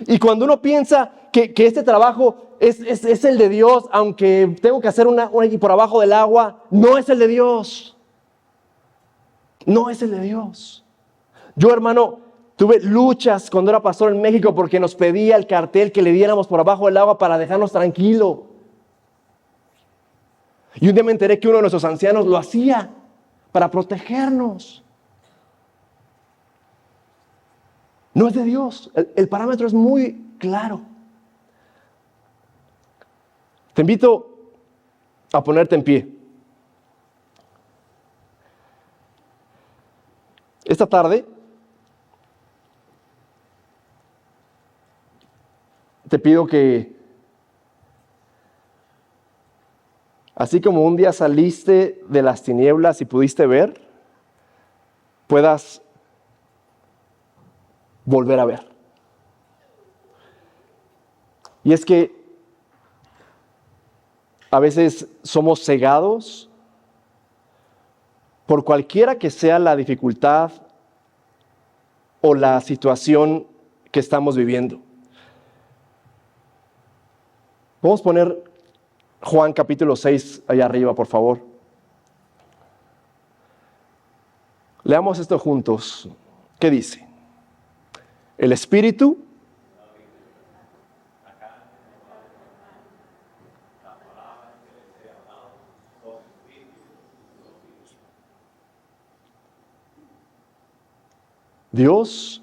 Y cuando uno piensa que este trabajo es el de Dios, aunque tengo que hacer una por abajo del agua, no es el de Dios. No es el de Dios. Yo, hermano, tuve luchas cuando era pastor en México porque nos pedía el cartel que le diéramos por abajo del agua para dejarnos tranquilo. Y un día me enteré que uno de nuestros ancianos lo hacía para protegernos. No es de Dios. El parámetro es muy claro. Te invito a ponerte en pie. Esta tarde te pido que, así como un día saliste de las tinieblas y pudiste ver, puedas volver a ver. Y es que a veces somos cegados por cualquiera que sea la dificultad o la situación que estamos viviendo. Vamos a poner Juan capítulo 6 allá arriba, por favor. Leamos esto juntos. ¿Qué dice? El Espíritu Dios,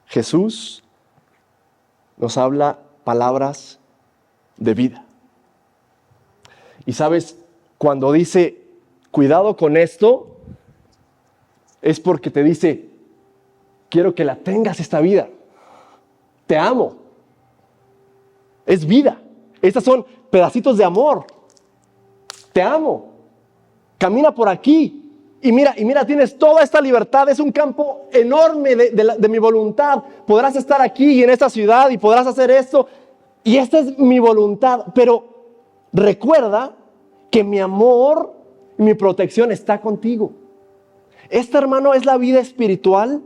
Jesús, nos habla palabras de vida. Y sabes, cuando dice, cuidado con esto, es porque te dice, quiero que la tengas esta vida. Te amo. Es vida. Estas son pedacitos de amor. Te amo. Camina por aquí. Y mira, tienes toda esta libertad. Es un campo enorme de mi voluntad. Podrás estar aquí y en esta ciudad y podrás hacer esto. Y esta es mi voluntad. Pero recuerda que mi amor y mi protección está contigo. Esta, hermano, es la vida espiritual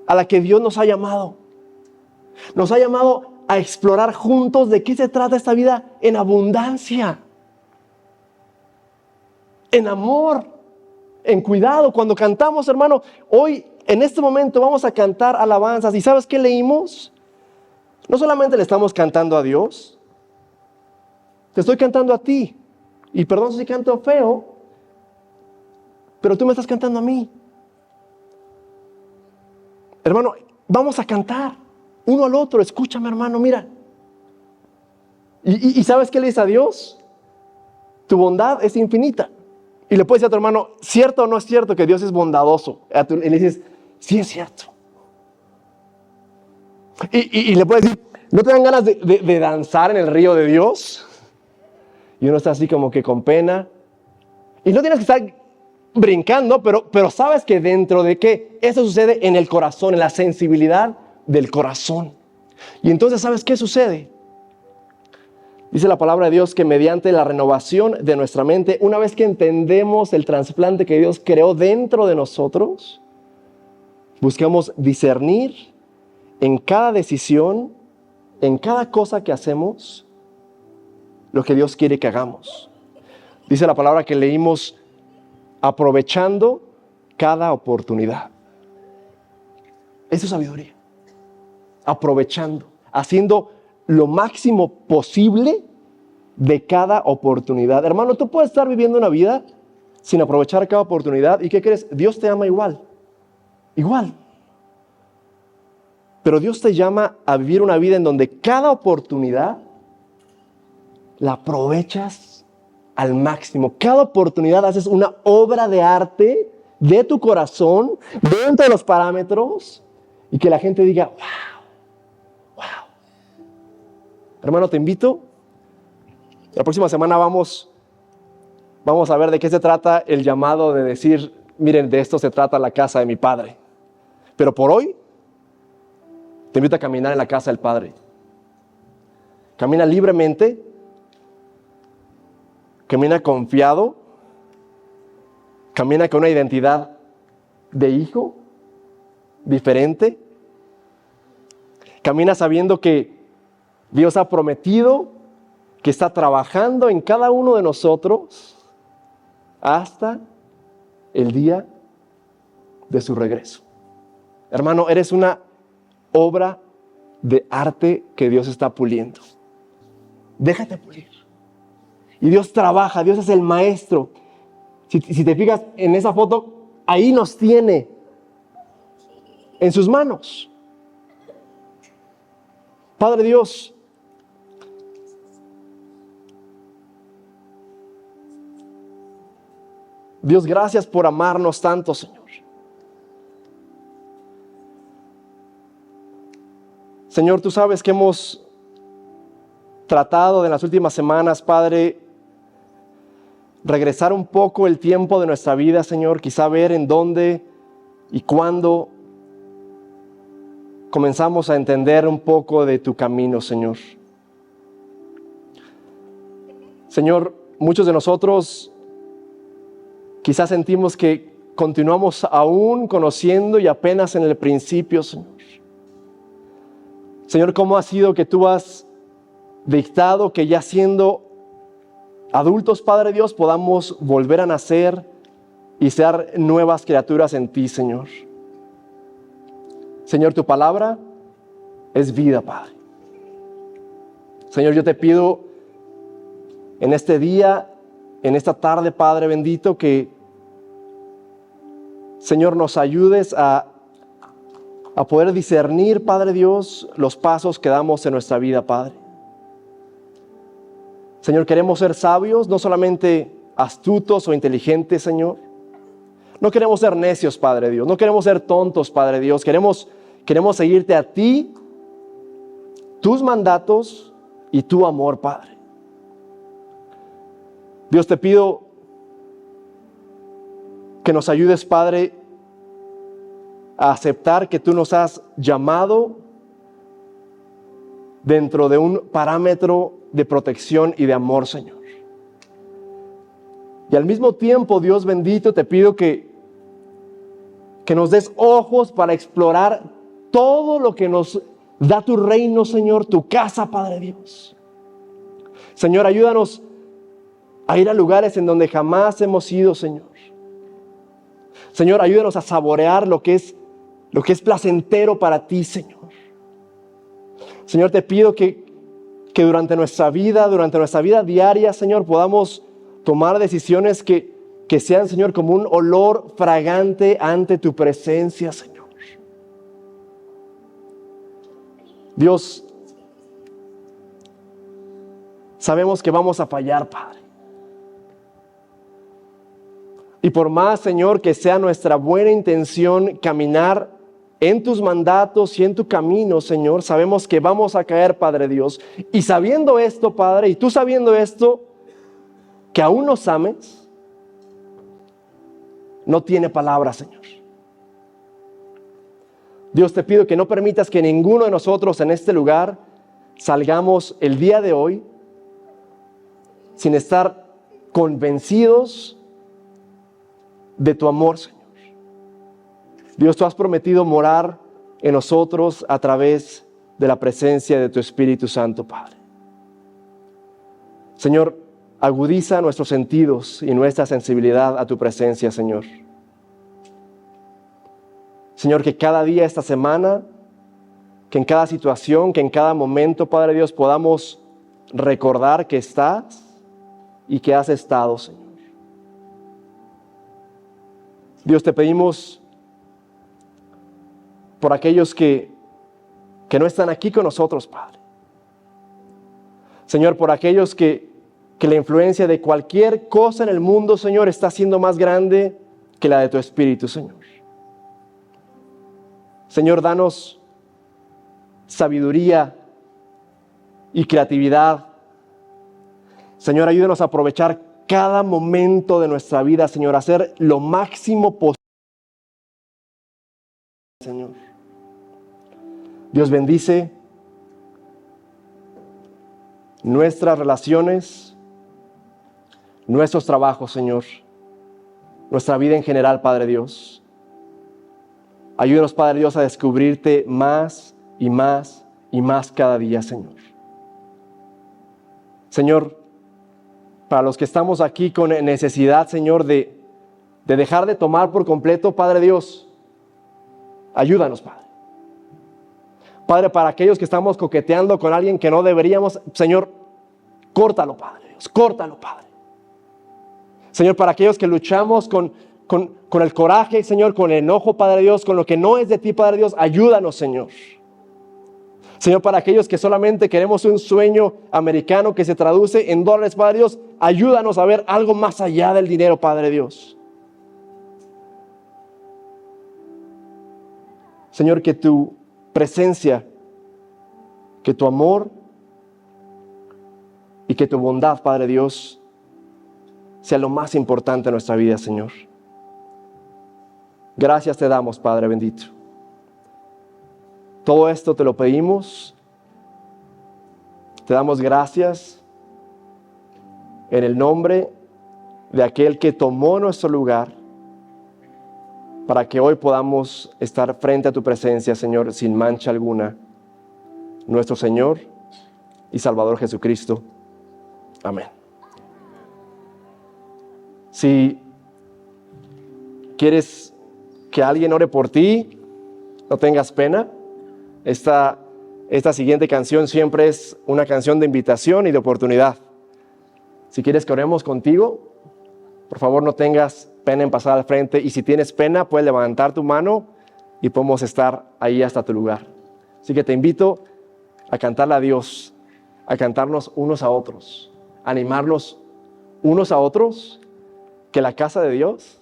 a la que Dios nos ha llamado. Nos ha llamado a explorar juntos de qué se trata esta vida en abundancia, en amor, en cuidado. Cuando cantamos, hermano, hoy, en este momento, vamos a cantar alabanzas. ¿Y sabes qué leímos? No solamente le estamos cantando a Dios, te estoy cantando a ti. Y perdón si canto feo, pero tú me estás cantando a mí. Hermano, vamos a cantar uno al otro. Escúchame, hermano, mira. ¿Y sabes qué le dice a Dios? Tu bondad es infinita. Y le puedes decir a tu hermano, ¿cierto o no es cierto que Dios es bondadoso? Y le dices, sí es cierto. Y le puedes decir, ¿no te dan ganas de danzar en el río de Dios? Y uno está así como que con pena. Y no tienes que estar brincando, pero sabes que dentro de que eso sucede en el corazón, en la sensibilidad del corazón. Y entonces, ¿sabes qué sucede? Dice la palabra de Dios que mediante la renovación de nuestra mente, una vez que entendemos el trasplante que Dios creó dentro de nosotros, buscamos discernir en cada decisión, en cada cosa que hacemos, lo que Dios quiere que hagamos. Dice la palabra que leímos, aprovechando cada oportunidad. Eso es sabiduría. Aprovechando, haciendo lo máximo posible de cada oportunidad. Hermano, tú puedes estar viviendo una vida sin aprovechar cada oportunidad. ¿Y qué crees? Dios te ama igual. Igual. Pero Dios te llama a vivir una vida en donde cada oportunidad la aprovechas al máximo. Cada oportunidad haces una obra de arte de tu corazón, dentro de los parámetros, y que la gente diga, wow, wow. Hermano, te invito. La próxima semana vamos a ver de qué se trata el llamado de decir, miren, de esto se trata la casa de mi Padre. Pero por hoy, te invito a caminar en la casa del Padre. Camina libremente. Camina confiado. Camina con una identidad de hijo diferente. Camina sabiendo que Dios ha prometido que está trabajando en cada uno de nosotros hasta el día de su regreso. Hermano, eres una obra de arte que Dios está puliendo. Déjate pulir. Y Dios trabaja, Dios es el maestro. Si te fijas en esa foto, ahí nos tiene en sus manos. Padre Dios, Dios, gracias por amarnos tanto, Señor. Señor, tú sabes que hemos tratado en las últimas semanas, Padre, regresar un poco el tiempo de nuestra vida, Señor, quizá ver en dónde y cuándo comenzamos a entender un poco de tu camino, Señor. Señor, muchos de nosotros quizás sentimos que continuamos aún conociendo y apenas en el principio, Señor. Señor, ¿cómo ha sido que tú has dictado que ya siendo adultos, Padre Dios, podamos volver a nacer y ser nuevas criaturas en ti, Señor? Señor, tu palabra es vida, Padre. Señor, yo te pido en este día, en esta tarde, Padre bendito, que, Señor, nos ayudes a poder discernir, Padre Dios, los pasos que damos en nuestra vida, Padre. Señor, queremos ser sabios, no solamente astutos o inteligentes, Señor. No queremos ser necios, Padre Dios. No queremos ser tontos, Padre Dios. Queremos seguirte a ti, tus mandatos y tu amor, Padre. Dios, te pido que nos ayudes, Padre, a aceptar que tú nos has llamado dentro de un parámetro de protección y de amor, Señor. Y al mismo tiempo, Dios bendito, te pido que nos des ojos para explorar todo lo que nos da tu reino, Señor, tu casa, Padre Dios. Señor, ayúdanos a ir a lugares en donde jamás hemos ido, Señor. Señor, ayúdanos a saborear lo que es placentero para ti, Señor. Señor, te pido que durante nuestra vida diaria, Señor, podamos tomar decisiones que sean, Señor, como un olor fragante ante tu presencia, Señor. Dios, sabemos que vamos a fallar, Padre. Y por más, Señor, que sea nuestra buena intención caminar en tus mandatos y en tu camino, Señor, sabemos que vamos a caer, Padre Dios. Y sabiendo esto, Padre, y tú sabiendo esto, que aún nos ames, no tiene palabra, Señor. Dios, te pido que no permitas que ninguno de nosotros en este lugar salgamos el día de hoy sin estar convencidos de tu amor, Señor. Dios, tú has prometido morar en nosotros a través de la presencia de tu Espíritu Santo, Padre. Señor, agudiza nuestros sentidos y nuestra sensibilidad a tu presencia, Señor. Señor, que cada día esta semana, que en cada situación, que en cada momento, Padre Dios, podamos recordar que estás y que has estado, Señor. Dios, te pedimos por aquellos que no están aquí con nosotros, Padre. Señor, por aquellos que la influencia de cualquier cosa en el mundo, Señor, está siendo más grande que la de tu Espíritu, Señor. Señor, danos sabiduría y creatividad. Señor, ayúdanos a aprovechar cada momento de nuestra vida, Señor, a hacer lo máximo posible, Señor. Dios, bendice nuestras relaciones, nuestros trabajos, Señor, nuestra vida en general, Padre Dios. Ayúdanos, Padre Dios, a descubrirte más y más y más cada día, Señor. Señor, para los que estamos aquí con necesidad, Señor, de dejar de tomar por completo, Padre Dios, ayúdanos, Padre. Padre, para aquellos que estamos coqueteando con alguien que no deberíamos, Señor, córtalo, Padre Dios, córtalo, Padre. Señor, para aquellos que luchamos con el coraje, Señor, con el enojo, Padre Dios, con lo que no es de ti, Padre Dios, ayúdanos, Señor. Señor, para aquellos que solamente queremos un sueño americano que se traduce en dólares, Padre Dios, ayúdanos a ver algo más allá del dinero, Padre Dios. Señor, que tu presencia, que tu amor y que tu bondad, Padre Dios, sea lo más importante en nuestra vida, Señor. Gracias te damos, Padre bendito. Todo esto te lo pedimos. Te damos gracias en el nombre de aquel que tomó nuestro lugar para que hoy podamos estar frente a tu presencia, Señor, sin mancha alguna. Nuestro Señor y Salvador Jesucristo. Amén. Si quieres que alguien ore por ti, no tengas pena. Esta siguiente canción siempre es una canción de invitación y de oportunidad. Si quieres que oremos contigo, por favor no tengas pena en pasar al frente. Y si tienes pena, puedes levantar tu mano y podemos estar ahí hasta tu lugar. Así que te invito a cantarle a Dios, a cantarnos unos a otros, a animarnos unos a otros, que la casa de Dios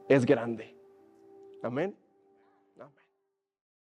es grande. Amén.